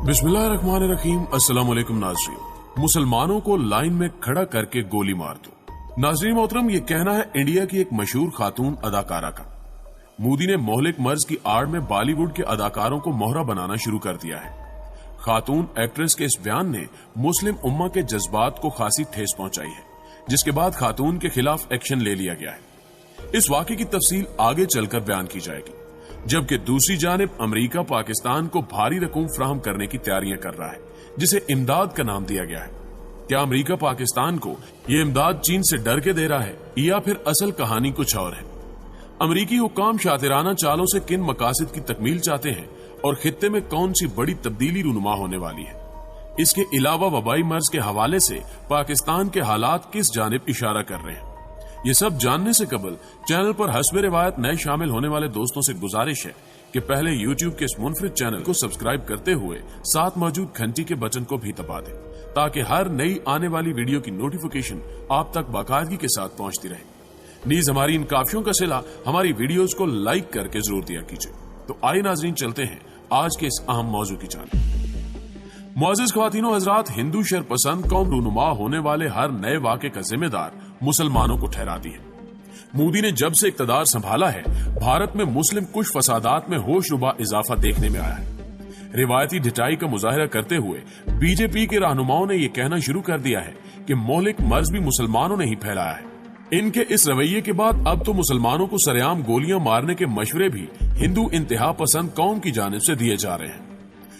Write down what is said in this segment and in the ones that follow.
बिस्मिल्लाहिर्रहमानिर्रहीम। अस्सलाम वालेकुम नाज़रीन। मुसलमानों को लाइन में खड़ा करके गोली मार दो। नाज़रीन मोहतरम, ये कहना है इंडिया की एक मशहूर खातून अदाकारा का। मोदी ने मोहलिक मर्ज की आड़ में बॉलीवुड के अदाकारों को मोहरा बनाना शुरू कर दिया है। खातून एक्ट्रेस के इस बयान ने मुस्लिम उम्मा के जज्बात को खासी ठेस पहुंचाई है, जिसके बाद खातून के खिलाफ एक्शन ले लिया गया है। इस वाक़े की तफसील आगे चलकर बयान की जाएगी। जबकि दूसरी जानिब अमेरिका पाकिस्तान को भारी रकूम फराहम करने की तैयारियां कर रहा है, जिसे इमदाद का नाम दिया गया है। क्या अमेरिका पाकिस्तान को ये इमदाद चीन से डर के दे रहा है या फिर असल कहानी कुछ और है? अमेरिकी हुक्काम शातिराना चालों से किन मकासद की तकमील चाहते हैं और खित्ते में कौन सी बड़ी तब्दीली रूनुमा होने वाली है? इसके अलावा वबाई मर्ज के हवाले से पाकिस्तान के हालात किस जानिब इशारा कर रहे हैं? ये सब जानने से कबल चैनल पर हस्बे रिवायत नए शामिल होने वाले दोस्तों से गुजारिश है कि पहले YouTube के इस मुनफरिद चैनल को सब्सक्राइब करते हुए साथ मौजूद घंटी के बटन को भी दबा दें, ताकि हर नई आने वाली वीडियो की नोटिफिकेशन आप तक बाकायदगी के साथ पहुंचती रहे। नीज हमारी इन काफियों का सिला हमारी वीडियोस को लाइक करके जरूर दिया कीजिए। तो आइए नाजरीन, चलते हैं आज के इस अहम मौजू की जानिब। मुअज़्ज़िज़ ख्वातीनो हज़रात, हिंदू शरपसंद कौम रूनुमा होने वाले हर नए वाक़े का जिम्मेदार मुसलमानों को ठहराती है। मोदी ने जब से इक़्तिदार संभाला है, भारत में मुस्लिम कुछ फसादात में होशरुबा इजाफा देखने में आया है। रिवायती ढिठाई का मुजाहिरा करते हुए बीजेपी के रहनुमाओं ने यह कहना शुरू कर दिया है कि मोहलिक मर्ज भी मुसलमानों ने ही फैलाया है। इनके इस रवैये के बाद अब तो मुसलमानों को सरेआम गोलियां मारने के मशवरे भी हिंदू इंतहा पसंद कौम की जानिब से दिए जा रहे हैं।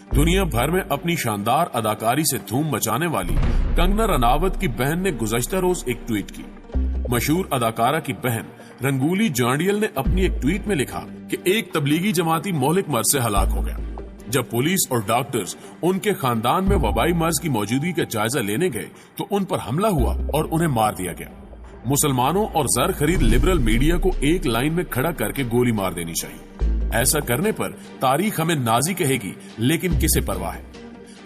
दुनिया भर में अपनी शानदार अदाकारी से धूम मचाने वाली कंगना रनावत की बहन ने गुज़श्ता रोज एक ट्वीट की। मशहूर अदाकारा की बहन रंगूली जांडियल ने अपनी एक ट्वीट में लिखा कि एक तबलीगी जमाती मोहलिक मर्ज से हलाक हो गया। जब पुलिस और डॉक्टर्स उनके खानदान में वबाई मर्ज की मौजूदगी का जायजा लेने गए तो उन पर हमला हुआ और उन्हें मार दिया गया। मुसलमानों और जर खरीद लिबरल मीडिया को एक लाइन में खड़ा करके गोली मार देनी चाहिए। ऐसा करने पर तारीख हमें नाजी कहेगी, लेकिन किसे परवाह है?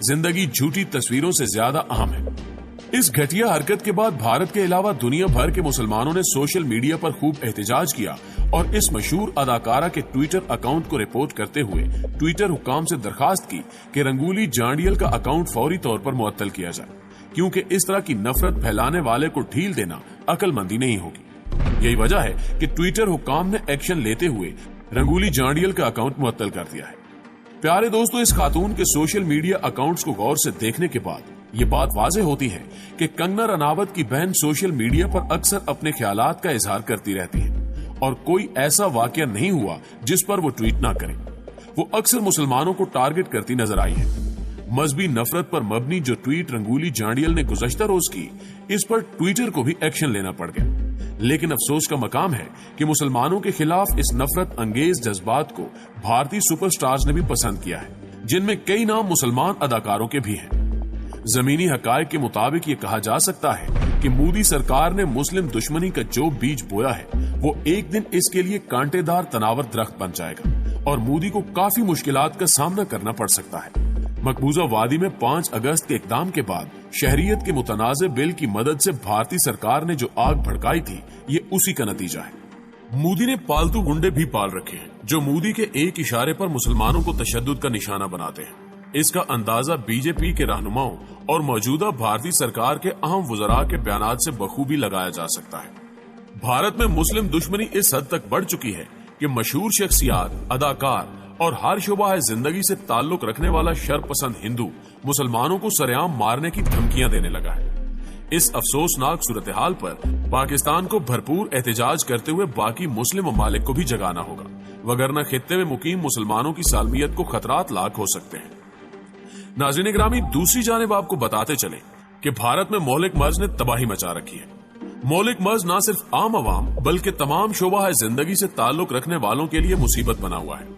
जिंदगी झूठी तस्वीरों से ज्यादा अहम है। इस घटिया हरकत के बाद भारत के अलावा दुनिया भर के मुसलमानों ने सोशल मीडिया पर खूब एहतजाज किया और इस मशहूर अदाकारा के ट्विटर अकाउंट को रिपोर्ट करते हुए ट्विटर हुक्काम से दरखास्त की कि रंगूली जांडियल का अकाउंट फौरी तौर पर मुअत्तल किया जाए, क्योंकि इस तरह की नफरत फैलाने वाले को ढील देना अक्लमंदी नहीं होगी। यही वजह है कि ट्विटर हुक्काम ने एक्शन लेते हुए रंगूली जांडियल का अकाउंट मुअत्तल कर दिया है। प्यारे दोस्तों, इस खातून के सोशल मीडिया अकाउंट्स को गौर से देखने के बाद ये बात वाज़ेह होती है कि कंगना रनावत की बहन सोशल मीडिया पर अक्सर अपने ख्यालात का इजहार करती रहती है और कोई ऐसा वाकया नहीं हुआ जिस पर वो ट्वीट ना करे। वो अक्सर मुसलमानों को टारगेट करती नजर आई है। मजहबी नफरत पर मबनी जो ट्वीट रंगूली जांडियल ने गुज़श्ता रोज की, इस पर ट्विटर को भी एक्शन लेना पड़ गया। लेकिन अफसोस का मकाम है कि मुसलमानों के खिलाफ इस नफरत अंगेज जज्बात को भारतीय सुपरस्टार्स ने भी पसंद किया है, जिनमें कई नाम मुसलमान अदाकारों के भी हैं। जमीनी हकायक के मुताबिक ये कहा जा सकता है कि मोदी सरकार ने मुस्लिम दुश्मनी का जो बीज बोया है, वो एक दिन इसके लिए कांटेदार तनावर दरख्त बन जाएगा और मोदी को काफी मुश्किलात का सामना करना पड़ सकता है। मकबूजा वादी में 5 अगस्त के इक़दाम के बाद शहरियत के मुतनाज़े बिल की मदद से भारतीय सरकार ने जो आग भड़काई थी, ये उसी का नतीजा है। मोदी ने पालतू गुंडे भी पाल रखे हैं जो मोदी के एक इशारे पर मुसलमानों को तशद्दुद का निशाना बनाते हैं। इसका अंदाजा बीजेपी के रहनुमाओं और मौजूदा भारतीय सरकार के अहम वज़रा के बयानात से बखूबी लगाया जा सकता है। भारत में मुस्लिम दुश्मनी इस हद तक बढ़ चुकी है कि मशहूर शख्सियात, अदाकार और हर शुबा जिंदगी से ताल्लुक रखने वाला शरपसंद हिंदू मुसलमानों को सरेआम मारने की धमकियां देने लगा है। इस अफसोसनाक सूरत हाल पर पाकिस्तान को भरपूर एहतजाज करते हुए बाकी मुस्लिम ममालिक को भी जगाना होगा, वगरना खित्ते में मुकीम मुसलमानों की सालमियत को खतरात लाक हो सकते हैं। नाज़रीन ग्रामी, दूसरी जानिब आपको बताते चले कि भारत में मोहलिक मर्ज ने तबाही मचा रखी है। मोहलिक मर्ज न सिर्फ आम आवाम बल्कि तमाम शोबा जिंदगी से ताल्लुक रखने वालों के लिए मुसीबत बना हुआ है।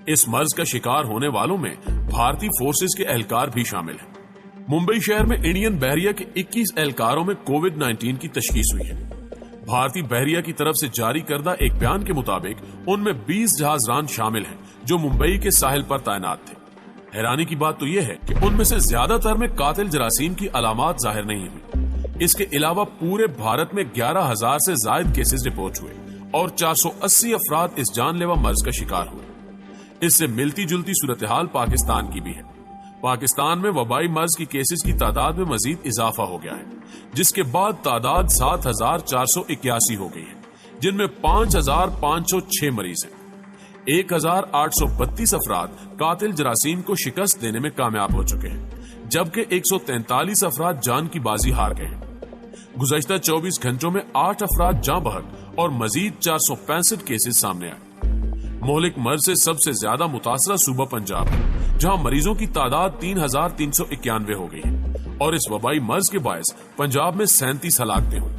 इस मर्ज का शिकार होने वालों में भारतीय फोर्सेस के एहलकार भी शामिल हैं। मुंबई शहर में इंडियन बहरिया के 21 एहलकारों में कोविड-19 की तशखीस हुई है। भारतीय बहरिया की तरफ से जारी करदा एक बयान के मुताबिक उनमें 20 जहाजरान शामिल हैं जो मुंबई के साहिल पर तैनात थे। हैरानी की बात तो यह है कि उनमें से ज्यादातर में कातिल जरासीम की अलामात जाहिर नहीं हुई। इसके अलावा पूरे भारत में 11,000 से ज्यादा केसेस रिपोर्ट हुए और 480 अफराद इस जानलेवा मर्ज का शिकार हुए। इससे मिलती जुलती सूरत हाल पाकिस्तान की भी है। پاکستان میں وبائی مرض کی کیسز کی تعداد میں مزید اضافہ ہو گیا ہے، جس کے بعد تعداد 7,481 ہو گئی ہے، جن میں 5,506 مریض ہیں۔ 1,832 افراد قاتل جراثیم کو شکست دینے میں کامیاب ہو چکے ہیں، جبکہ 143 افراد جان کی بازی ہار گئے ہیں۔ گزشتہ 24 گھنٹوں میں 8 افراد جاں بحق اور مزید 465 کیسز سامنے آئے۔ مہلک مرض سے سب سے زیادہ متاثرہ صوبہ پنجاب ہے، جہاں مریضوں کی تعداد 3,391 ہو گئی ہے اور اس وبائی مرض کے باعث پنجاب میں 37 ہلاکتیں ہوئی۔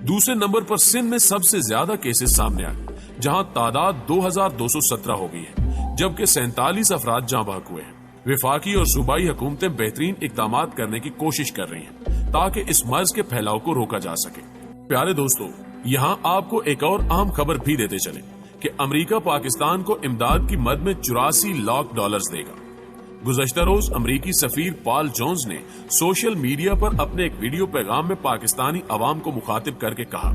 دوسرے نمبر پر سندھ میں سب سے زیادہ کیسز سامنے آئے، جہاں تعداد 2,217 ہو گئی ہے، جبکہ 47 افراد جاں بحق ہوئے ہیں۔ وفاقی اور صوبائی حکومتیں بہترین اقدامات کرنے کی کوشش کر رہی ہیں تاکہ اس مرض کے پھیلاؤ کو روکا جا سکے۔ پیارے دوستو، یہاں آپ کو ایک اور اہم خبر بھی دیتے چلیں کہ امریکہ پاکستان کو امداد کی مد میں $84 لاکھ دے گا۔ گزشتہ روز امریکی سفیر پال جونز نے سوشل میڈیا پر اپنے ایک ویڈیو پیغام میں پاکستانی عوام کو مخاطب کر کے کہا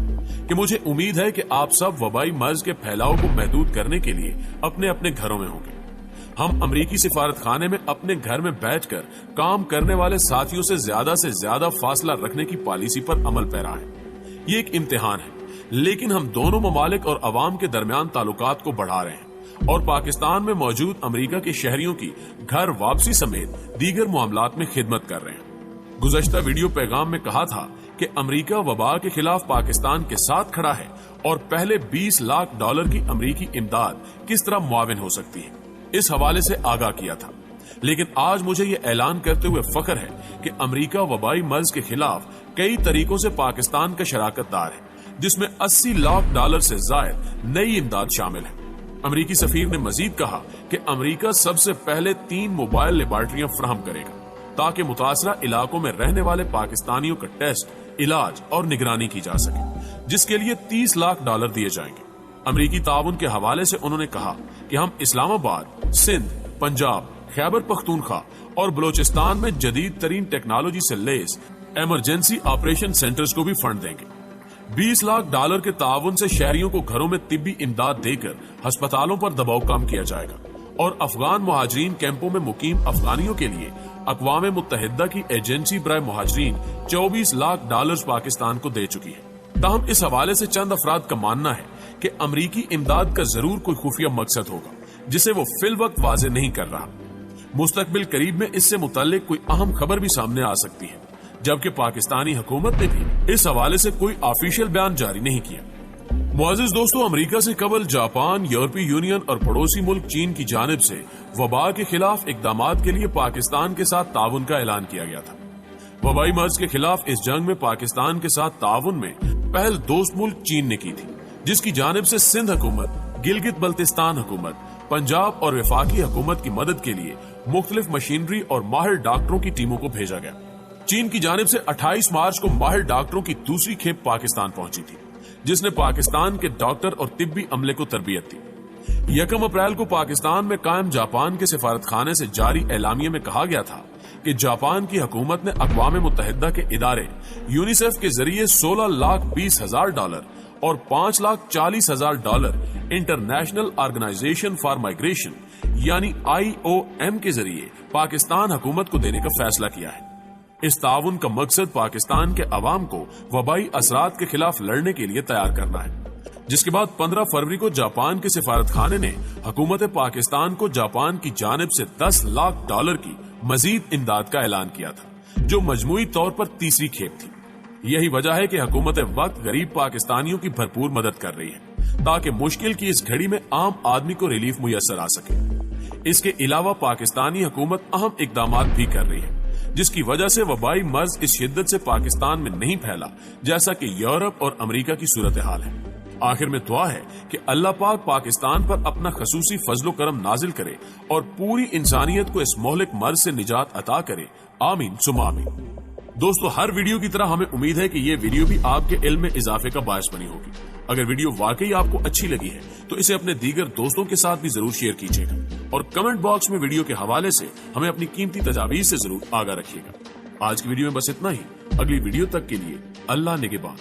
کہ مجھے امید ہے کہ آپ سب وبائی مرض کے پھیلاؤ کو محدود کرنے کے لیے اپنے اپنے گھروں میں ہوں گے۔ ہم امریکی سفارت خانے میں اپنے گھر میں بیٹھ کر کام کرنے والے ساتھیوں سے زیادہ فاصلہ رکھنے کی پالیسی پر عمل پیرا ہے۔ یہ ایک امتحان ہے، لیکن ہم دونوں ممالک اور عوام کے درمیان تعلقات کو بڑھا رہے ہیں اور پاکستان میں موجود امریکہ کے شہریوں کی گھر واپسی سمیت دیگر معاملات میں خدمت کر رہے ہیں۔ گزشتہ ویڈیو پیغام میں کہا تھا کہ امریکہ وبا کے خلاف پاکستان کے ساتھ کھڑا ہے اور پہلے $20 لاکھ کی امریکی امداد کس طرح معاون ہو سکتی ہے، اس حوالے سے آگاہ کیا تھا۔ لیکن آج مجھے یہ اعلان کرتے ہوئے فخر ہے کہ امریکہ وبائی مرض کے خلاف کئی طریقوں سے پاکستان کا شراکت دار ہے، جس میں $80 لاکھ سے زائد نئی امداد شامل ہے۔ امریکی سفیر نے مزید کہا کہ امریکہ سب سے پہلے 3 موبائل لیبارٹریاں فراہم کرے گا تاکہ متاثرہ علاقوں میں رہنے والے پاکستانیوں کا ٹیسٹ، علاج اور نگرانی کی جا سکے، جس کے لیے $30 لاکھ دیے جائیں گے۔ امریکی تعاون کے حوالے سے انہوں نے کہا کہ ہم اسلام آباد، سندھ، پنجاب، خیبر پختونخوا اور بلوچستان میں جدید ترین ٹیکنالوجی سے لیس ایمرجنسی آپریشن سینٹرز کو بھی فنڈ دیں گے۔ $20 لاکھ کے تعاون سے شہریوں کو گھروں میں طبی امداد دے کر ہسپتالوں پر دباؤ کم کیا جائے گا اور افغان مہاجرین کیمپوں میں مقیم افغانیوں کے لیے اقوام متحدہ کی ایجنسی برائے مہاجرین $24 لاکھ پاکستان کو دے چکی ہے۔ تاہم اس حوالے سے چند افراد کا ماننا ہے کہ امریکی امداد کا ضرور کوئی خفیہ مقصد ہوگا جسے وہ فی الوقت واضح نہیں کر رہا۔ مستقبل قریب میں اس سے متعلق کوئی اہم خبر بھی سامنے آ سکتی ہے، جبکہ پاکستانی حکومت نے بھی اس حوالے سے کوئی آفیشیل بیان جاری نہیں کیا۔ معزز دوستو، امریکہ سے قبل جاپان، یورپی یونین اور پڑوسی ملک چین کی جانب سے وبا کے خلاف اقدامات کے لیے پاکستان کے ساتھ تعاون کا اعلان کیا گیا تھا۔ وبائی مرض کے خلاف اس جنگ میں پاکستان کے ساتھ تعاون میں پہل دوست ملک چین نے کی تھی، جس کی جانب سے سندھ حکومت، گلگت بلتستان حکومت، پنجاب اور وفاقی حکومت کی مدد کے لیے مختلف مشینری اور ماہر ڈاکٹروں کی ٹیموں کو بھیجا گیا۔ چین کی جانب سے 28 مارچ کو ماہر ڈاکٹروں کی دوسری کھیپ پاکستان پہنچی تھی، جس نے پاکستان کے ڈاکٹر اور طبی عملے کو تربیت دی۔ 1 اپریل کو پاکستان میں قائم جاپان کے سفارت خانے سے جاری اعلامیے میں کہا گیا تھا کہ جاپان کی حکومت نے اقوام متحدہ کے ادارے یونیسیف کے ذریعے $16,20,000 اور $5,40,000 انٹرنیشنل آرگنائزیشن فار مائگریشن یعنی IOM کے ذریعے پاکستان حکومت کو دینے کا فیصلہ کیا ہے۔ اس تعاون کا مقصد پاکستان کے عوام کو وبائی اثرات کے خلاف لڑنے کے لیے تیار کرنا ہے، جس کے بعد 15 فروری کو جاپان کے سفارت خانے نے حکومت پاکستان کو جاپان کی جانب سے $10 لاکھ کی مزید امداد کا اعلان کیا تھا، جو مجموعی طور پر تیسری کھیپ تھی۔ یہی وجہ ہے کہ حکومت وقت غریب پاکستانیوں کی بھرپور مدد کر رہی ہے تاکہ مشکل کی اس گھڑی میں عام آدمی کو ریلیف میسر آ سکے۔ اس کے علاوہ پاکستانی حکومت اہم اقدامات بھی کر رہی ہے، جس کی وجہ سے وبائی مرض اس شدت سے پاکستان میں نہیں پھیلا جیسا کہ یورپ اور امریکہ کی صورتحال ہے۔ آخر میں دعا ہے کہ اللہ پاک پاکستان پر اپنا خصوصی فضل و کرم نازل کرے اور پوری انسانیت کو اس مہلک مرض سے نجات عطا کرے، آمین ثم آمین۔ دوستو، ہر ویڈیو کی طرح ہمیں امید ہے کہ یہ ویڈیو بھی آپ کے علم میں اضافے کا باعث بنی ہوگی۔ اگر ویڈیو واقعی آپ کو اچھی لگی ہے تو اسے اپنے دیگر دوستوں کے ساتھ بھی ضرور شیئر کیجیے گا اور کمنٹ باکس میں ویڈیو کے حوالے سے ہمیں اپنی قیمتی تجاویز سے ضرور آگاہ رکھیے گا۔ آج کی ویڈیو میں بس اتنا ہی۔ اگلی ویڈیو تک کے لیے اللہ نگہبان۔